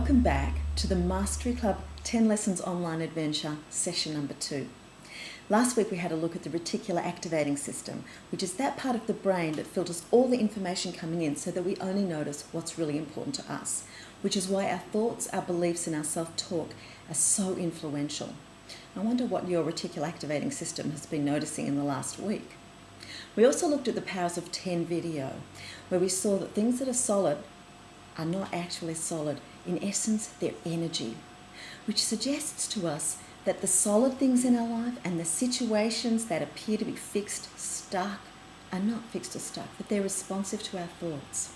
Welcome back to the Mastery Club 10 Lessons Online Adventure, session number 2. Last week we had a look at the reticular activating system, which is that part of the brain that filters all the information coming in so that we only notice what's really important to us, which is why our thoughts, our beliefs and our self-talk are so influential. I wonder what your reticular activating system has been noticing in the last week. We also looked at the powers of 10 video, where we saw that things that are solid are not actually solid. In essence, they're energy, which suggests to us that the solid things in our life and the situations that appear to be fixed, stuck, are not fixed or stuck, but they're responsive to our thoughts.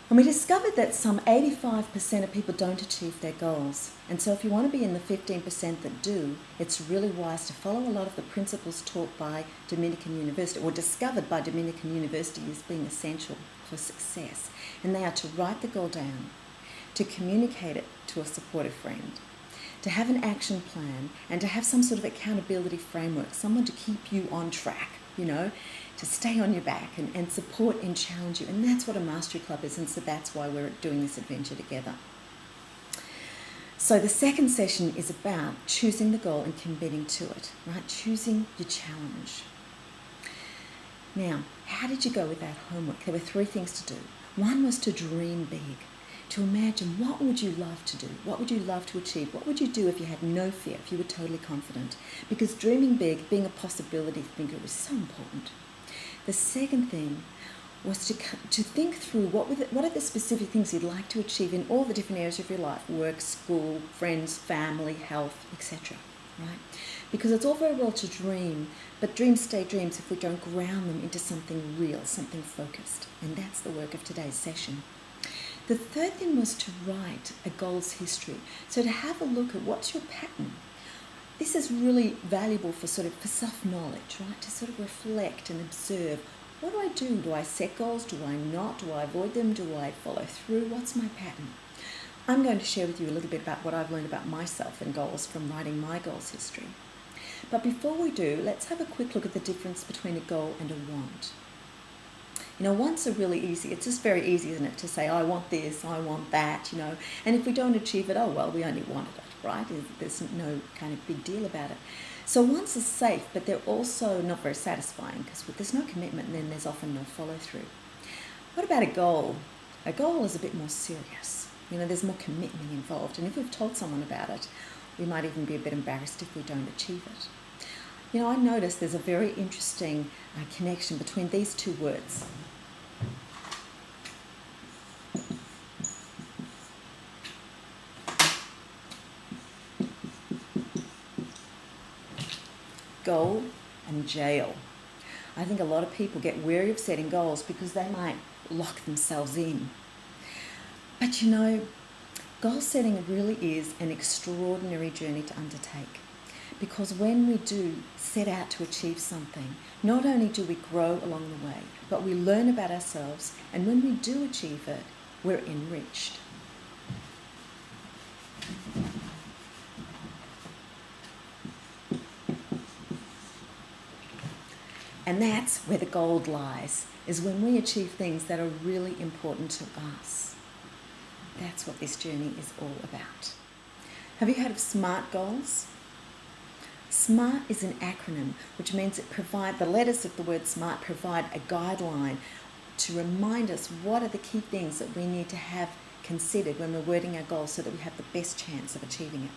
And we discovered that some 85% of people don't achieve their goals. And so if you want to be in the 15% that do, it's really wise to follow a lot of the principles taught by Dominican University, or discovered by Dominican University as being essential for success. And they are to write the goal down, to communicate it to a supportive friend, to have an action plan, and to have some sort of accountability framework, someone to keep you on track, to stay on your back and support and challenge you. And that's what a Mastery Club is, and so that's why we're doing this adventure together. So the second session is about choosing the goal and committing to it, right? Choosing your challenge. Now, how did you go with that homework? There were 3 things to do. One was to dream big, to imagine what would you love to do? What would you love to achieve? What would you do if you had no fear, if you were totally confident? Because dreaming big, being a possibility thinker is so important. The second thing was to think through what are the specific things you'd like to achieve in all the different areas of your life: work, school, friends, family, health, etc. Right? Because it's all very well to dream, but dreams stay dreams if we don't ground them into something real, something focused. And that's the work of today's session. The third thing was to write a goals history. So to have a look at what's your pattern. This is really valuable for self-knowledge, right? To sort of reflect and observe. What do I do? Do I set goals? Do I not? Do I avoid them? Do I follow through? What's my pattern? I'm going to share with you a little bit about what I've learned about myself and goals from writing my goals history. But before we do, let's have a quick look at the difference between a goal and a want. Wants are really easy. It's just very easy, isn't it, to say, I want this, I want that, And if we don't achieve it, oh, well, we only wanted it, right? There's no kind of big deal about it. So wants are safe, but they're also not very satisfying because there's no commitment and then there's often no follow-through. What about a goal? A goal is a bit more serious. There's more commitment involved. And if we've told someone about it, we might even be a bit embarrassed if we don't achieve it. I noticed there's a very interesting connection between these 2 words. Goal and jail. I think a lot of people get wary of setting goals because they might lock themselves in. But goal setting really is an extraordinary journey to undertake. Because when we do set out to achieve something, not only do we grow along the way, but we learn about ourselves, and when we do achieve it, we're enriched. And that's where the gold lies, is when we achieve things that are really important to us. That's what this journey is all about. Have you heard of SMART goals? SMART is an acronym, which means the letters of the word SMART provide a guideline to remind us what are the key things that we need to have considered when we're wording our goals so that we have the best chance of achieving it.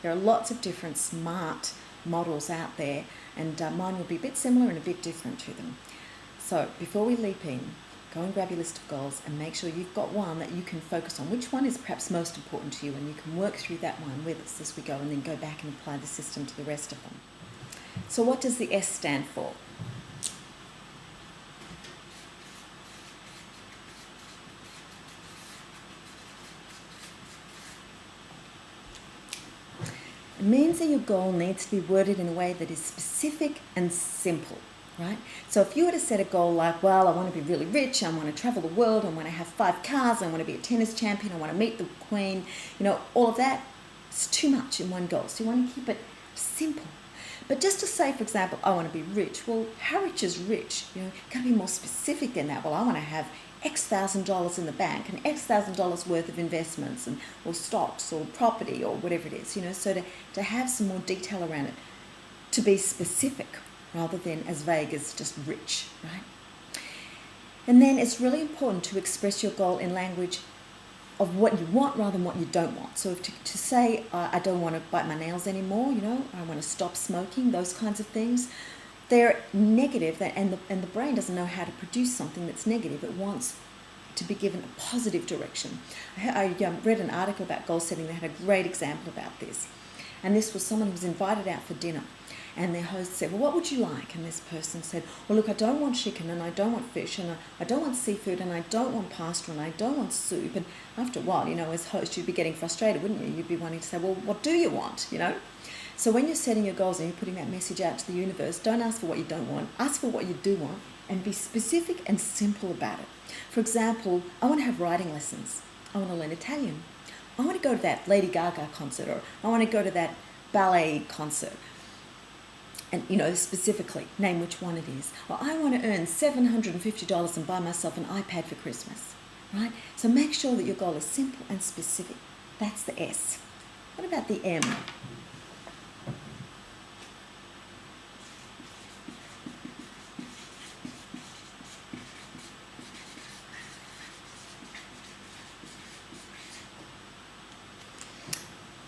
There are lots of different SMART models out there, and mine will be a bit similar and a bit different to them. So before we leap in, go and grab your list of goals and make sure you've got one that you can focus on. Which one is perhaps most important to you, and you can work through that one with us as we go, and then go back and apply the system to the rest of them. So what does the S stand for? It means that your goal needs to be worded in a way that is specific and simple. Right? So if you were to set a goal like, well, I want to be really rich, I want to travel the world, I want to have 5 cars, I want to be a tennis champion, I want to meet the Queen, all of that is too much in one goal. So you want to keep it simple. But just to say, for example, I want to be rich. Well, how rich is rich? Got to be more specific than that. Well, I want to have X thousand dollars in the bank and X thousand dollars worth of investments and or stocks or property or whatever it is, so to have some more detail around it, to be specific rather than as vague as just rich, right? And then it's really important to express your goal in language of what you want rather than what you don't want. So if to say, I don't want to bite my nails anymore, I want to stop smoking, those kinds of things, they're negative, and the brain doesn't know how to produce something that's negative. It wants to be given a positive direction. I read an article about goal setting that had a great example about this. And this was someone who was invited out for dinner. And their host said, well, what would you like? And this person said, well, look, I don't want chicken, and I don't want fish, and I don't want seafood, and I don't want pasta, and I don't want soup. And after a while, as host, you'd be getting frustrated, wouldn't you? You'd be wanting to say, well, what do you want, So when you're setting your goals and you're putting that message out to the universe, don't ask for what you don't want. Ask for what you do want and be specific and simple about it. For example, I want to have writing lessons. I want to learn Italian. I want to go to that Lady Gaga concert, or I want to go to that ballet concert. And, specifically, name which one it is. Or I want to earn $750 and buy myself an iPad for Christmas, right? So make sure that your goal is simple and specific. That's the S. What about the M?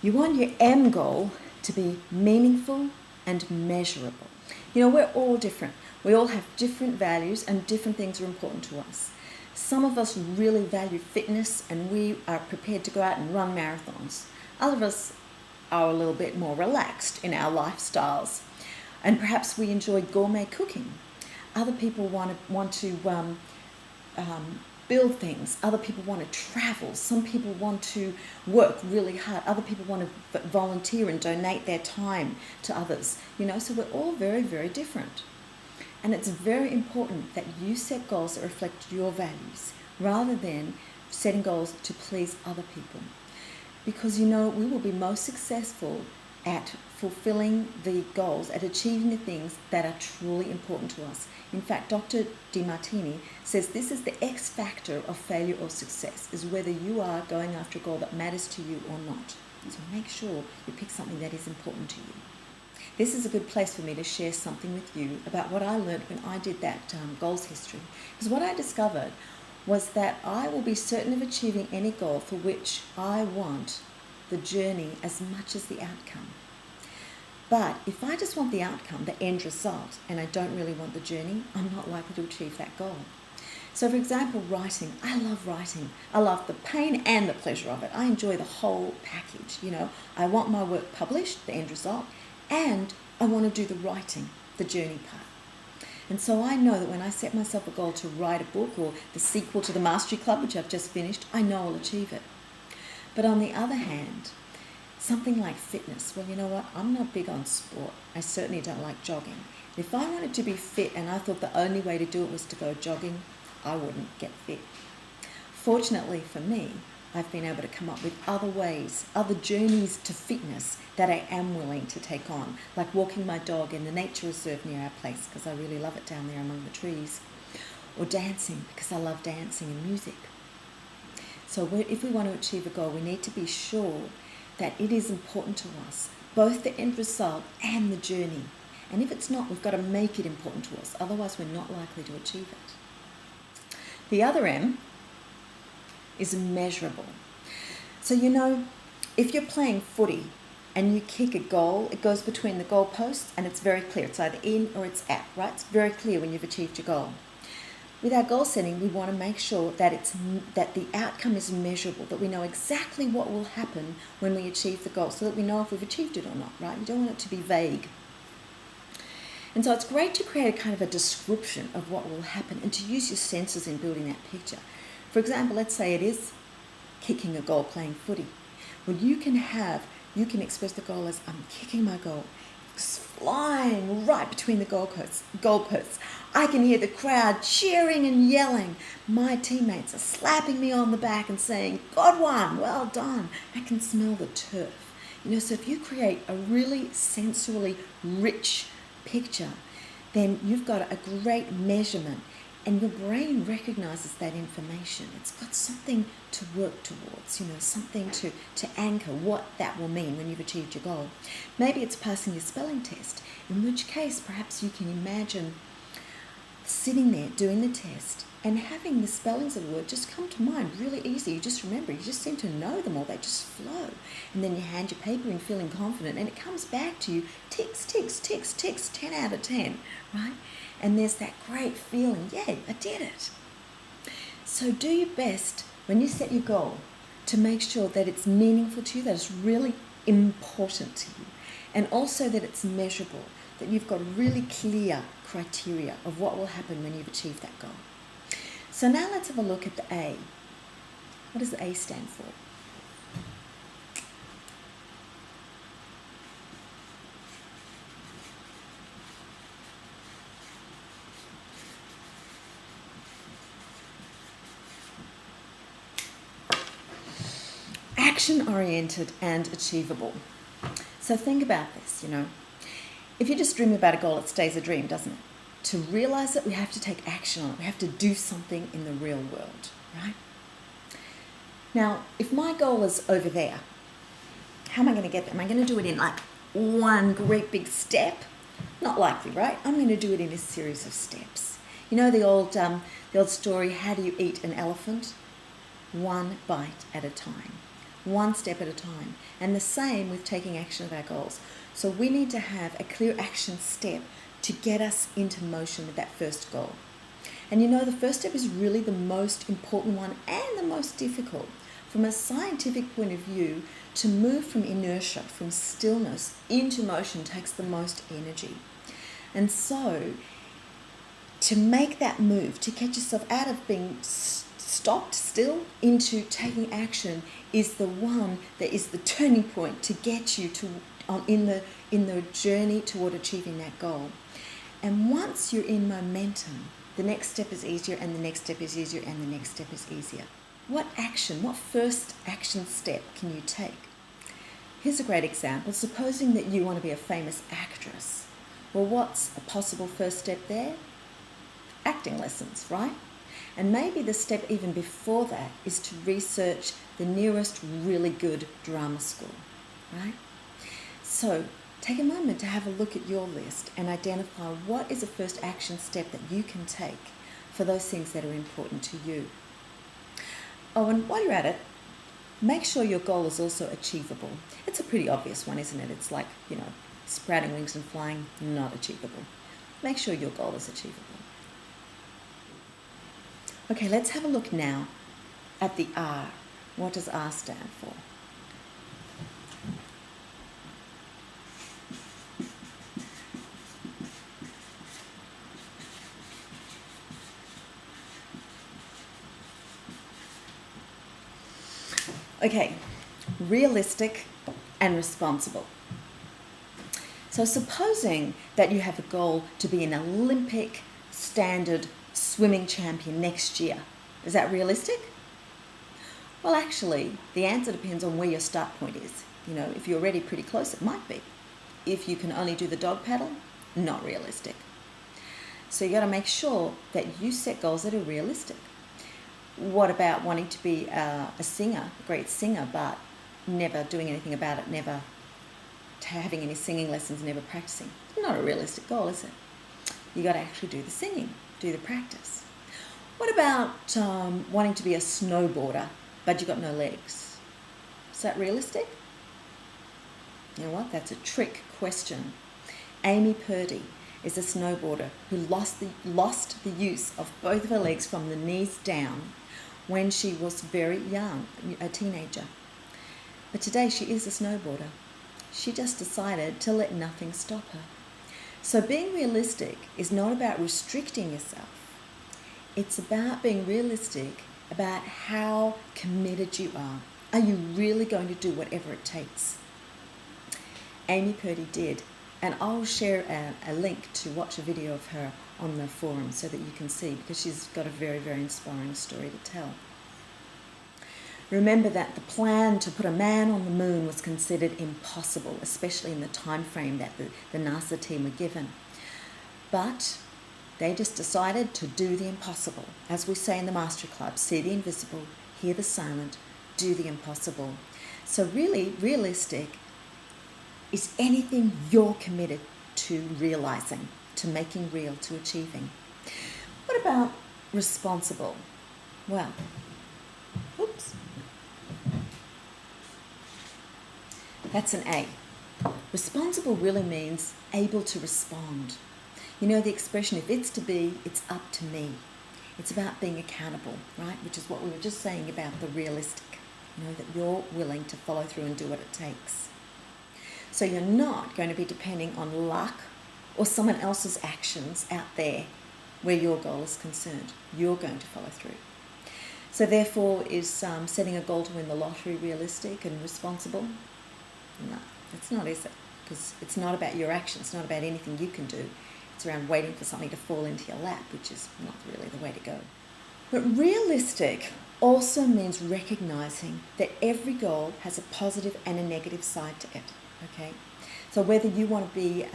You want your M goal to be meaningful and measurable. We're all different. We all have different values and different things are important to us. Some of us really value fitness and we are prepared to go out and run marathons. Other of us are a little bit more relaxed in our lifestyles, and perhaps we enjoy gourmet cooking. Other people want to build things. Other people want to travel. Some people want to work really hard. Other people want to volunteer and donate their time to others. So we're all very, very different. And it's very important that you set goals that reflect your values rather than setting goals to please other people. Because, we will be most successful at fulfilling the goals, at achieving the things that are truly important to us. In fact, Dr. DeMartini says this is the X factor of failure or success, is whether you are going after a goal that matters to you or not. So make sure you pick something that is important to you. This is a good place for me to share something with you about what I learned when I did that goals history. Because what I discovered was that I will be certain of achieving any goal for which I want the journey as much as the outcome. But if I just want the outcome, the end result, and I don't really want the journey, I'm not likely to achieve that goal. So for example, writing. I love writing. I love the pain and the pleasure of it. I enjoy the whole package. I want my work published, the end result, and I want to do the writing, the journey part. And so I know that when I set myself a goal to write a book or the sequel to the Mastery Club, which I've just finished, I know I'll achieve it. But on the other hand, something like fitness, well, you know what? I'm not big on sport. I certainly don't like jogging. If I wanted to be fit and I thought the only way to do it was to go jogging, I wouldn't get fit. Fortunately for me, I've been able to come up with other ways, other journeys to fitness that I am willing to take on, like walking my dog in the nature reserve near our place because I really love it down there among the trees, or dancing because I love dancing and music. So if we want to achieve a goal, we need to be sure that it is important to us, both the end result and the journey. And if it's not, we've got to make it important to us. Otherwise, we're not likely to achieve it. The other M is measurable. So, if you're playing footy and you kick a goal, it goes between the goal posts and it's very clear. It's either in or it's out, right? It's very clear when you've achieved your goal. With our goal setting, we want to make sure that that the outcome is measurable, that we know exactly what will happen when we achieve the goal, so that we know if we've achieved it or not, right? You don't want it to be vague. And so it's great to create a kind of a description of what will happen and to use your senses in building that picture. For example, let's say it is kicking a goal, playing footy. Well, you can express the goal as, I'm kicking my goal. It's flying right between the goalposts. I can hear the crowd cheering and yelling. My teammates are slapping me on the back and saying, "God won, well done." I can smell the turf. So if you create a really sensorily rich picture, then you've got a great measurement And your brain recognizes that information. It's got something to work towards, something to anchor what that will mean when you've achieved your goal. Maybe it's passing your spelling test, in which case perhaps you can imagine sitting there doing the test and having the spellings of the word just come to mind really easy. You just remember, you just seem to know them all, they just flow. And then you hand your paper in feeling confident and it comes back to you, ticks, ticks, ticks, ticks, 10 out of 10, right? And there's that great feeling, yeah, I did it. So do your best when you set your goal to make sure that it's meaningful to you, that it's really important to you, and also that it's measurable, that you've got really clear criteria of what will happen when you've achieved that goal. So now let's have a look at the A. What does the A stand for? Action-oriented and achievable. So think about this, If you just dream about a goal, it stays a dream, doesn't it? To realize it, we have to take action on it. We have to do something in the real world, right? Now, if my goal is over there, how am I going to get there? Am I going to do it in like one great big step? Not likely, right? I'm going to do it in a series of steps. You know the old story, how do you eat an elephant? One bite at a time. One step at a time. And the same with taking action of our goals. So we need to have a clear action step to get us into motion with that first goal. And the first step is really the most important one and the most difficult. From a scientific point of view, to move from inertia, from stillness into motion takes the most energy. And so, to make that move, to get yourself out of being stopped still into taking action is the one that is the turning point to get you in the journey toward achieving that goal. And once you're in momentum, the next step is easier, and the next step is easier, and the next step is easier. What first action step can you take? Here's a great example. Supposing that you want to be a famous actress. Well, what's a possible first step there? Acting lessons, right? And maybe the step even before that is to research the nearest really good drama school, right? So take a moment to have a look at your list and identify what is the first action step that you can take for those things that are important to you. Oh, and while you're at it, make sure your goal is also achievable. It's a pretty obvious one, isn't it? It's like, sprouting wings and flying, not achievable. Make sure your goal is achievable. Okay, let's have a look now at the R. What does R stand for? Okay, realistic and responsible. So supposing that you have a goal to be an Olympic standard swimming champion next year, is that realistic? Well, actually, the answer depends on where your start point is. If you're already pretty close, it might be. If you can only do the dog paddle, not realistic. So you got to make sure that you set goals that are realistic. What about wanting to be a singer, a great singer, but never doing anything about it, never having any singing lessons, never practicing? Not a realistic goal, is it? You got to actually do the singing, do the practice. What about wanting to be a snowboarder, but you've got no legs? Is that realistic? You know what? That's a trick question. Amy Purdy is a snowboarder who lost the use of both of her legs from the knees down when she was very young, a teenager. But today she is a snowboarder. She just decided to let nothing stop her. So being realistic is not about restricting yourself. It's about being realistic about how committed you are. Are you really going to do whatever it takes? Amy Purdy did. And I'll share a link to watch a video of her on the forum so that you can see, because she's got a very, very inspiring story to tell. Remember that the plan to put a man on the moon was considered impossible, especially in the time frame that the NASA team were given. But They just decided to do the impossible. As we say in the Master Club, see the invisible, hear the silent, do the impossible. So really, realistic is anything you're committed to realizing, to making real, to achieving. What about responsible? Well, oops. That's an A. Responsible really means able to respond. You know the expression, if it's to be, it's up to me. It's about being accountable, right? Which is what we were just saying about the realistic. You know, that you're willing to follow through and do what it takes. So you're not going to be depending on luck or someone else's actions out there where your goal is concerned. You're going to follow through. So therefore, is setting a goal to win the lottery realistic and responsible? No, it's not, is it? Because it's not about your actions, it's not about anything you can do. It's around waiting for something to fall into your lap, which is not really the way to go. But realistic also means recognizing that every goal has a positive and a negative side to it, okay? So whether you want to be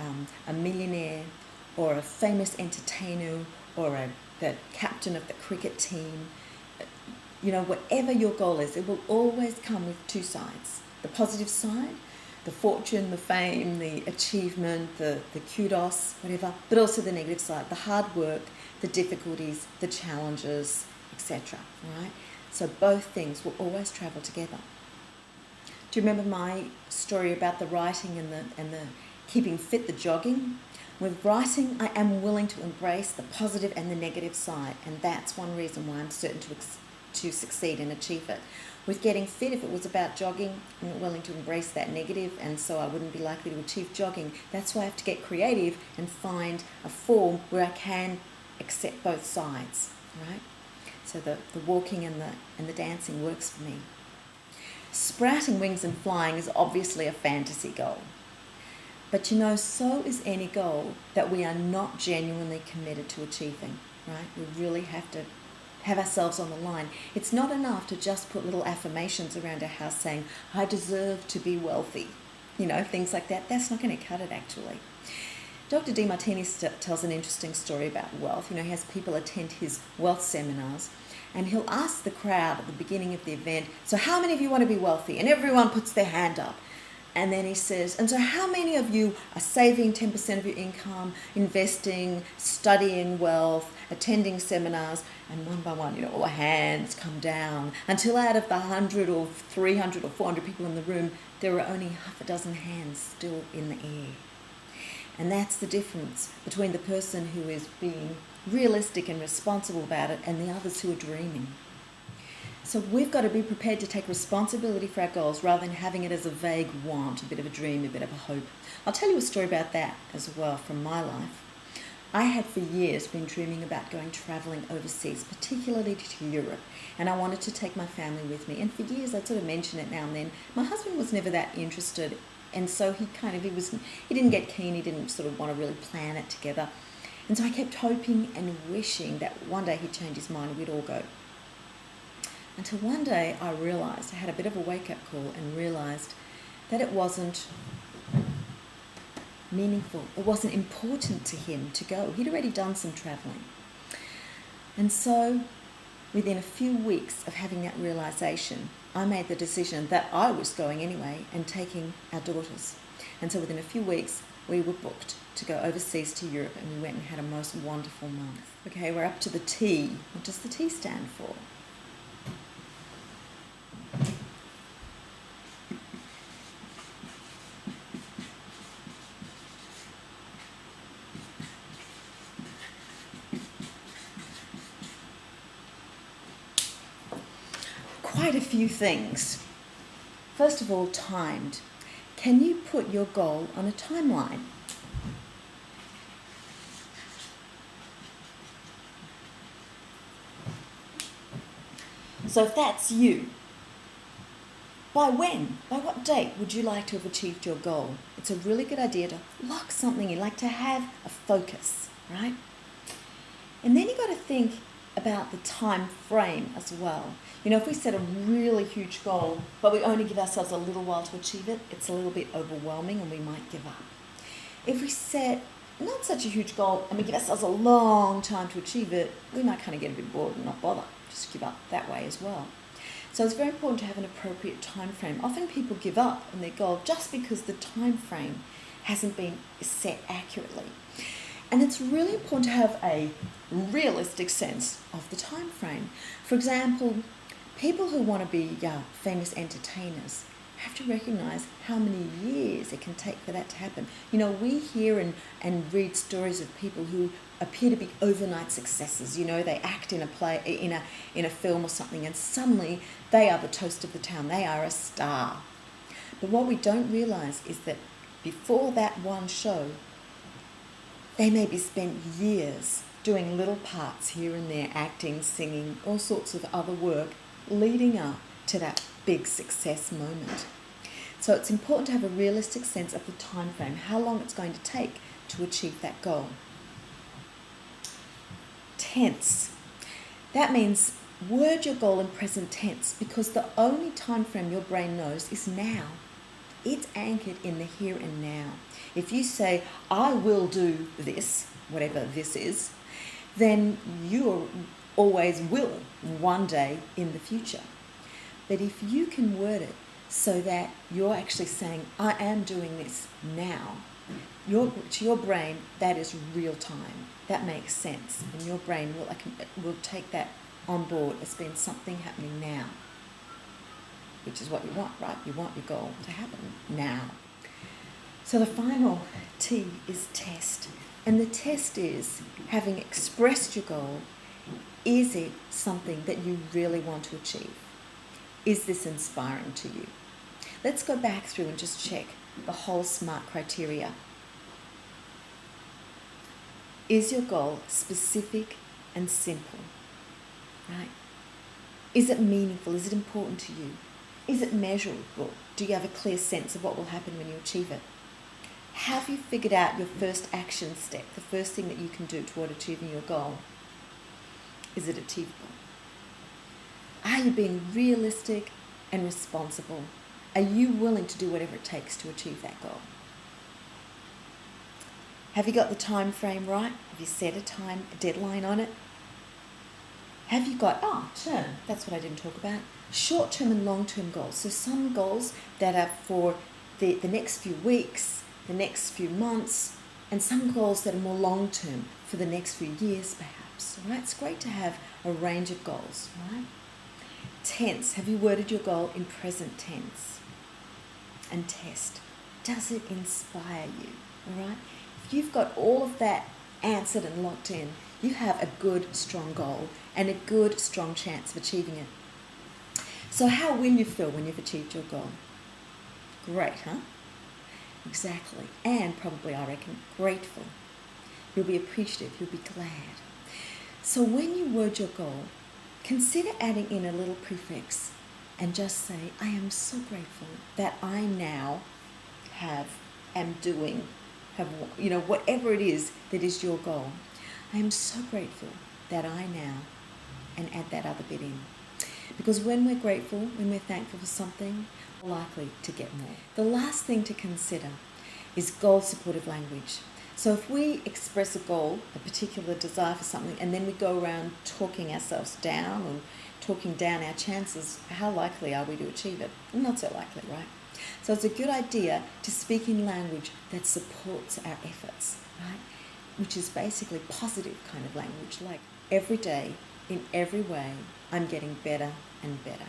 a millionaire or a famous entertainer or the captain of the cricket team, you know, whatever your goal is, it will always come with two sides. The positive side, the fortune, the fame, the achievement, the kudos, whatever, but also the negative side, the hard work, the difficulties, the challenges, etc. Right? So both things will always travel together. Do you remember my story about the writing and the keeping fit, the jogging? With writing, I am willing to embrace the positive and the negative side, and that's one reason why I'm certain to succeed and achieve it. With getting fit, if it was about jogging, I'm not willing to embrace that negative, and so I wouldn't be likely to achieve jogging. That's why I have to get creative and find a form where I can accept both sides, right? So the walking and the dancing works for me. Sprouting wings and flying is obviously a fantasy goal. But you know, so is any goal that we are not genuinely committed to achieving, right? We really have to have ourselves on the line. It's not enough to just put little affirmations around our house saying, I deserve to be wealthy. You know, things like that. That's not going to cut it, actually. Dr. Demartini tells an interesting story about wealth. You know, he has people attend his wealth seminars, and he'll ask the crowd at the beginning of the event, so how many of you want to be wealthy? And everyone puts their hand up. And then he says, and so how many of you are saving 10% of your income, investing, studying wealth, attending seminars? And one by one, you know, all the hands come down until out of the 100 or 300 or 400 people in the room, there are only half a dozen hands still in the air. And that's the difference between the person who is being realistic and responsible about it and the others who are dreaming. So we've got to be prepared to take responsibility for our goals rather than having it as a vague want, a bit of a dream, a bit of a hope. I'll tell you a story about that as well from my life. I had for years been dreaming about going travelling overseas, particularly to Europe, and I wanted to take my family with me. And for years I'd sort of mention it now and then. My husband was never that interested, and so he didn't get keen, he didn't sort of want to really plan it together. And so I kept hoping and wishing that one day he'd change his mind and we'd all go. Until one day I realised, I had a bit of a wake-up call and realised that it wasn't meaningful. It wasn't important to him to go. He'd already done some travelling. And so within a few weeks of having that realisation, I made the decision that I was going anyway and taking our daughters. And so within a few weeks, we were booked to go overseas to Europe, and we went and had a most wonderful month. Okay, we're up to the T. What does the T stand for? Quite a few things. First of all, timed. Can you put your goal on a timeline? So if that's you, by when, by what date would you like to have achieved your goal? It's a really good idea to lock something in, like to have a focus, right? And then you've got to think about the time frame as well. You know, if we set a really huge goal, but we only give ourselves a little while to achieve it, it's a little bit overwhelming and we might give up. If we set not such a huge goal and we give ourselves a long time to achieve it, we might kind of get a bit bored and not bother, just give up that way as well. So it's very important to have an appropriate time frame. Often people give up on their goal just because the time frame hasn't been set accurately. And it's really important to have a realistic sense of the time frame. For example, people who want to be famous entertainers have to recognise how many years it can take for that to happen. You know, we hear and read stories of people who appear to be overnight successes. You know, they act in a play, in a film or something, and suddenly they are the toast of the town. They are a star. But what we don't realise is that before that one show, they maybe spent years doing little parts here and there, acting, singing, all sorts of other work, leading up to that big success moment. So it's important to have a realistic sense of the time frame, how long it's going to take to achieve that goal. Tense. That means word your goal in present tense, because the only time frame your brain knows is now. It's anchored in the here and now. If you say, I will do this, whatever this is, then you always will one day in the future. But if you can word it so that you're actually saying, I am doing this now, to your brain, that is real time. That makes sense. And your brain will take that on board as being something happening now, which is what you want, right? You want your goal to happen now. So the final T is test. And the test is, having expressed your goal, is it something that you really want to achieve? Is this inspiring to you? Let's go back through and just check the whole SMART criteria. Is your goal specific and simple? Right? Is it meaningful? Is it important to you? Is it measurable? Do you have a clear sense of what will happen when you achieve it? Have you figured out your first action step, the first thing that you can do toward achieving your goal? Is it achievable? Are you being realistic and responsible? Are you willing to do whatever it takes to achieve that goal? Have you got the time frame right? Have you set a deadline on it? Have you got, that's what I didn't talk about, short-term and long-term goals. So some goals that are for the next few weeks, the next few months, and some goals that are more long-term for the next few years perhaps. Right? It's great to have a range of goals. Right? Tense. Have you worded your goal in present tense? And test. Does it inspire you? All right? If you've got all of that answered and locked in, you have a good, strong goal and a good, strong chance of achieving it. So how will you feel when you've achieved your goal? Great, huh? Exactly. And probably, I reckon, grateful. You'll be appreciative. You'll be glad. So when you word your goal, consider adding in a little prefix and just say, I am so grateful that I now whatever it is that is your goal. I am so grateful that I now, and add that other bit in. Because when we're grateful, when we're thankful for something, we're likely to get more. The last thing to consider is goal-supportive language. So if we express a goal, a particular desire for something, and then we go around talking ourselves down or talking down our chances, how likely are we to achieve it? Not so likely, right? So it's a good idea to speak in language that supports our efforts, right? Which is basically positive kind of language, like every day, in every way, I'm getting better and better.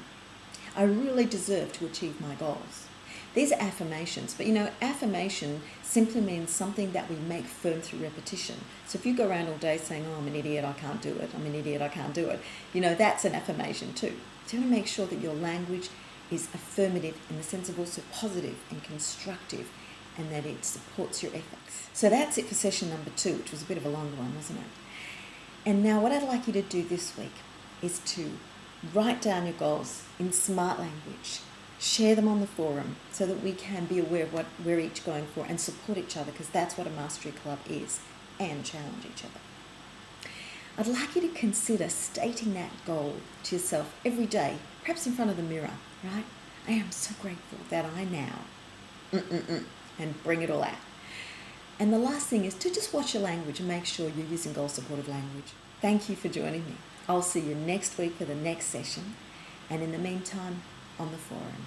I really deserve to achieve my goals. These are affirmations, but affirmation simply means something that we make firm through repetition. So if you go around all day saying, I'm an idiot, I can't do it, I'm an idiot, I can't do it, that's an affirmation too. So you want to make sure that your language is affirmative in the sense of also positive and constructive, and that it supports your efforts. So that's it for session number 2, which was a bit of a longer one, wasn't it? And now what I'd like you to do this week is to write down your goals in SMART language. Share them on the forum so that we can be aware of what we're each going for and support each other, because that's what a mastery club is, and challenge each other. I'd like you to consider stating that goal to yourself every day, perhaps in front of the mirror, right? I am so grateful that I now, and bring it all out. And the last thing is to just watch your language and make sure you're using goal-supportive language. Thank you for joining me. I'll see you next week for the next session. And in the meantime, on the forum.